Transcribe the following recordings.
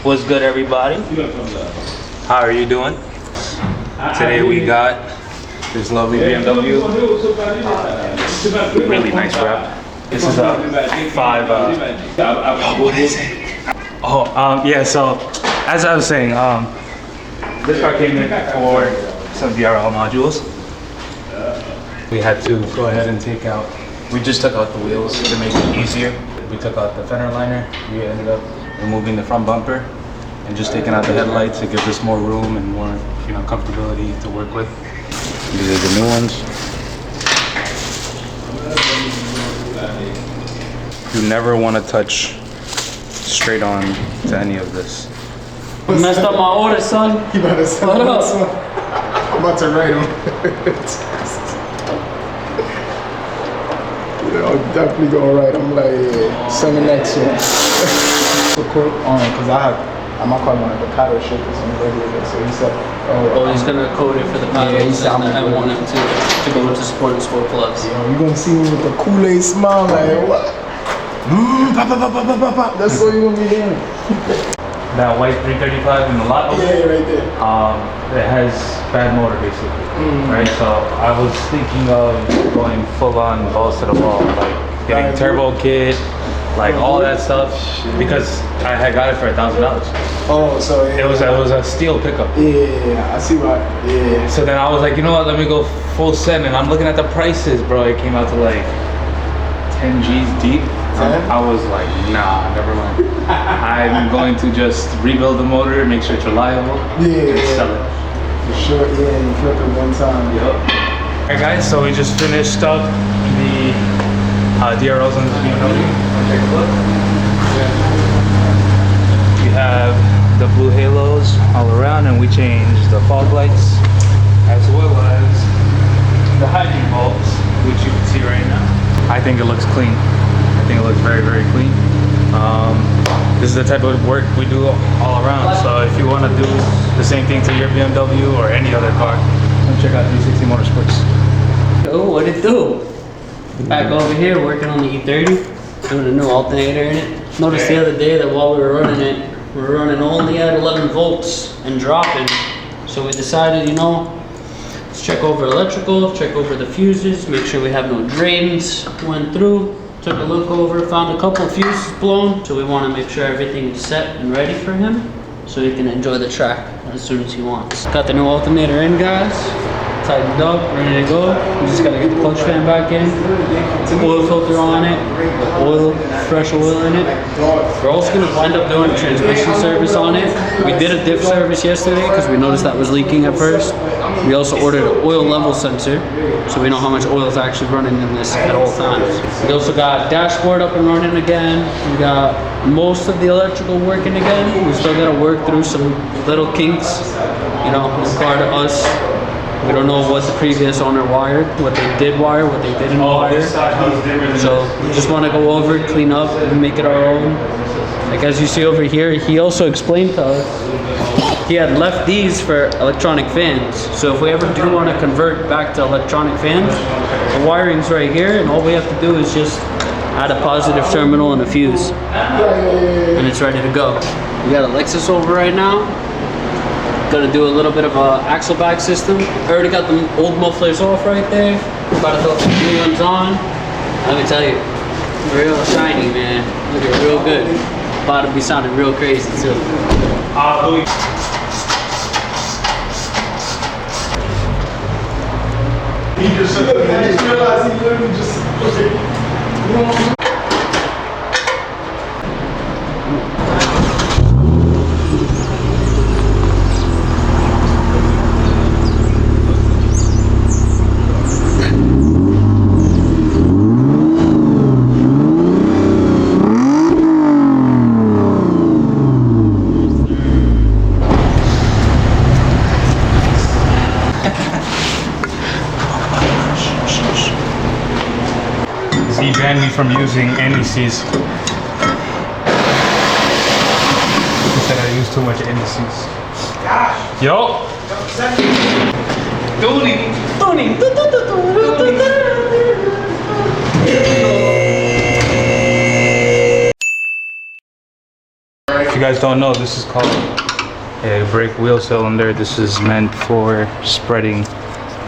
What's good, everybody? How are you doing? Today we got this lovely BMW. Really nice wrap. This is a 5. What is it? Oh, yeah. So, as I was saying, this car came in for some DRL modules. We had to go ahead and take out. We just took out the wheels to make it easier. We took out the fender liner. We ended up removing the front bumper and just taking out the headlights. It gives us more room and more, comfortability to work with. These are the new ones. You never want to touch straight on to any of this. You messed up my order, son. You better sell what up? Son. I'm about to write them. I'm definitely gonna write them like send the next one. So quick because I'm not calling it the paddle shit because I'm ready with it. So he said, oh, he's gonna code it for the paddles, and I want him to go into Sport and Sport Plus. You're gonna see me with the Kool-Aid smile, like what? That's all you're gonna be hearing. That white 335 in the lot over there? Yeah, right there. It has bad motor basically, right? So I was thinking of going full on balls to the wall, like getting turbo kit, like all that stuff, because I had got it for $1,000. Oh, so it was a steel pickup. Yeah, I see why. Yeah. So then I was like, you know what? Let me go full send, and I'm looking at the prices, bro. It came out to like 10 G's deep. I was like, nah, never mind. I'm going to just rebuild the motor, make sure it's reliable, and sell it. For sure, yeah, you flip it one time. Yep. Alright guys, so we just finished up the DRLs on the BMW. Take a look. We have the blue halos all around, and we changed the fog lights as well as the hiding bulbs, which you can see right now. I think it looks clean. I think it looks very, very clean. This is the type of work we do all around. So if you want to do the same thing to your BMW or any other car, come check out 360 Motorsports. Oh, what it do? Back over here working on the E30, doing a new alternator in it. Noticed the other day that while we were running it, we were running only at 11 volts and dropping. So we decided, let's check over electrical, check over the fuses, make sure we have no drains. Went through, took a look over, found a couple of fuses blown. So we want to make sure everything is set and ready for him so he can enjoy the track as soon as he wants. Got the new alternator in, guys. Tightened up, ready to go. We just gotta get the clutch fan back in. Oil filter on it, oil, fresh oil in it. We're also gonna wind up doing a transmission service on it. We did a diff service yesterday because we noticed that was leaking at first. We also ordered an oil level sensor so we know how much oil is actually running in this at all times. We also got dashboard up and running again. We got most of the electrical working again. We still gotta work through some little kinks, new car to us. We don't know what the previous owner wired, what they did wire, what they didn't wire. So we just want to go over it, clean up, and make it our own. Like as you see over here, he also explained to us, he had left these for electronic fans. So if we ever do want to convert back to electronic fans, the wiring's right here, and all we have to do is just add a positive terminal and a fuse. And it's ready to go. We got a Lexus over right now. Gonna do a little bit of a axle back system. I already got the old mufflers off right there. About to throw some new ones on. Let me tell you, real shiny, man. Looking real good. About to be sounding real crazy too. He just realized he literally just. He banned me from using indices. He said I use too much indices. Gosh. Yo. Tony. you guys don't know, this is called a brake wheel cylinder. This is meant for spreading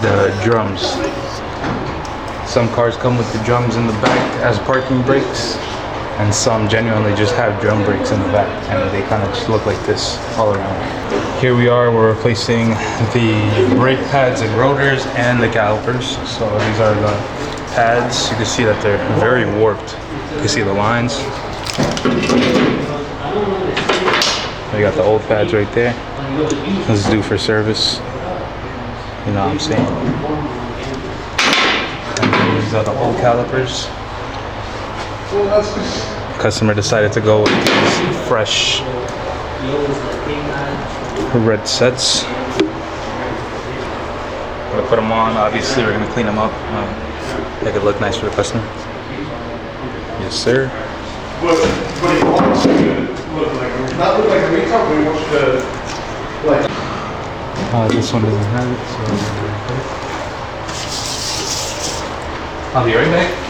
the drums. Some cars come with the drums in the back as parking brakes, and some genuinely just have drum brakes in the back, and they kind of just look like this all around. Here we are, we're replacing the brake pads and rotors and the calipers. So these are the pads. You can see that they're very warped. You can see the lines. We got the old pads right there. This is due for service. You know what I'm saying? And then these are the old calipers. Customer decided to go with these fresh red sets. I'm gonna put them on. Obviously, we're gonna clean them up, make it look nice for the customer. Yes, sir. But it wants to look like not look like a retail, but it wants to like. This one doesn't have it, so I'll be right back.